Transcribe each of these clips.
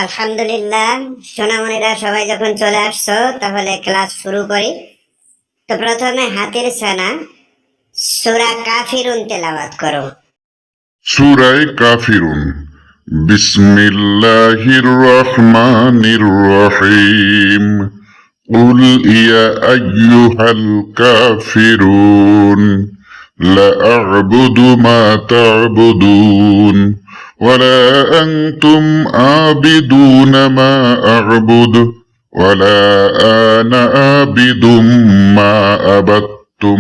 আলহামদুলিল্লাহ। সোনামণিরা সবাই যখন চলে আসছো তাহলে ক্লাস শুরু করি। তো প্রথমে হাতির ছানা সূরা কাফিরুন তেলাওয়াত করো। সূরায়ে কাফিরুন। বিসমিল্লাহির রহমানির রহিম। قل يا أيها الكافرون لا أعبد ما تعبدون ولا أنتم عابدون ما أعبد ولا أنا عابد ما عبدتم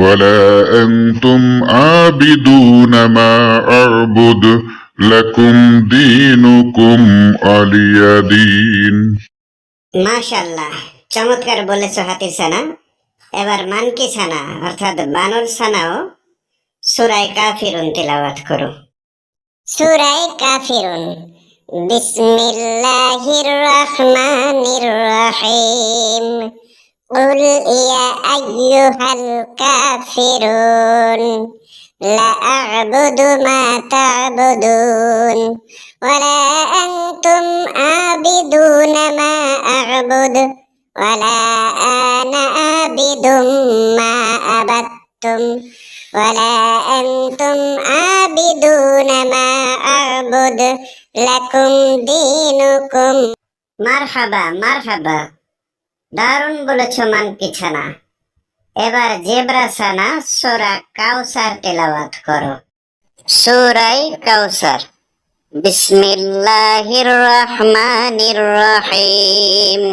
ولا أنتم عابدون ما أعبد لكم دينكم ولي دين। মাশাআল্লাহ, চমৎকার বলেছো হাতির ছানা। এবার মানকি ছানা অর্থাৎ বানর ছানাও সূরা কাফিরুন তেলাওয়াত করো। সূরা কাফিরুন। বিসমিল্লাহির রহমানির রহিম। قل يا أيها الكافرون لا أعبد ما تعبدون ولا أنتم عابدون ما أعبد ولا أنا عابد ما عبدتم ولا أنتم عابدون ما أعبد لكم دينكم। মারহাবা মারহাবা, দারুণ বলেছো মানকি ছানা। এবার জেব্রা ছানা সূরা কাউসার তেলাওয়াত করো। সূরা কাউসার। বিসমিল্লাহির রহমানির রহিম।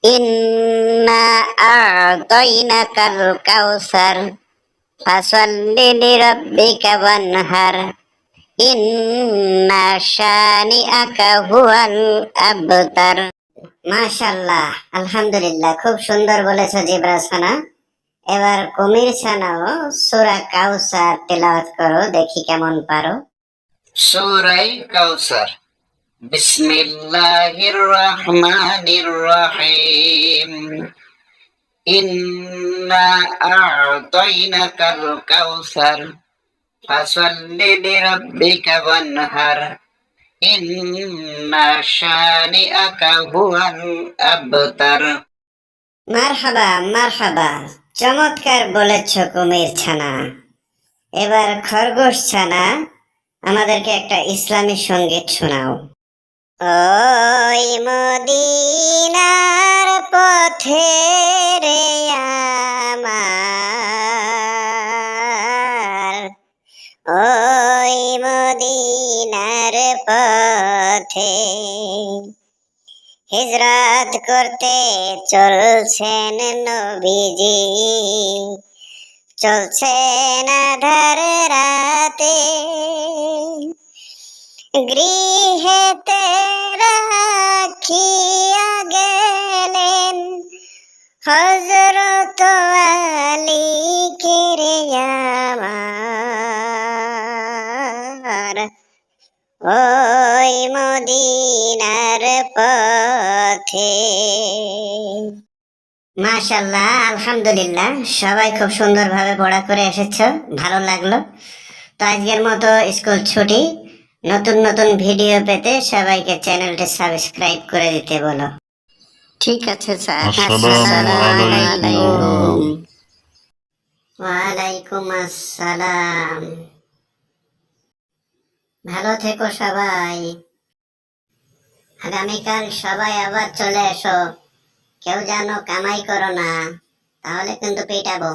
ইন্না আ'তাইনাকাল কাউসার ফাসাল্লি লিরাব্বিকা ওয়ানহার ইন্না শানিআকা হুয়াল আবতার। মাশাআল্লাহ, আলহামদুলিল্লাহ, খুব সুন্দর বলেছো জেব্রা ছানা। এবার কুমির ছানাও সূরা কাউসার তেলাওয়াত করো, দেখি কেমন পারো। সূরা কাউসার। বিসমিল্লাহির রহমানির রহিম। ইন্না আ'তাইনাকাল কাউসার ফাসাল্লি লিরাব্বিকা ওয়ানহার ইন্না শানিআকা হুয়াল আবতার। মারহাবা মারহাবা, চমৎকার বলেছো কুমির ছানা। এবার খরগোশ ছানা আমাদেরকে একটা ইসলামী সঙ্গীত শোনাও। ওই মদিনার পথে রে আমার, ওই মদিনার পথে হিজরত করতে চলছেন নবীজি, চলছেন আঁধার রাতে, গৃহেতে রাখিয়া গেলেন হযরত আলীকে রে আমার, ওই মদিনার পথে। মাশাআল্লাহ, আলহামদুলিল্লাহ, সবাই খুব সুন্দরভাবে পড়া করে এসেছো, ভালো লাগলো। তো আজকের মতো স্কুল ছুটি। নতুন নতুন ভিডিও পেতে সবাইকে চ্যানেলটি সাবস্ক্রাইব করে দিতে বলো। ঠিক আছে স্যার। আসসালামু আলাইকুম। ওয়ালাইকুম আসসালাম। ভালো থেকো সবাই। আগামীকাল সবাই আবার চলে এসো। কেউ যেন কামাই করো না, তাহলে কিন্তু পেটাবো।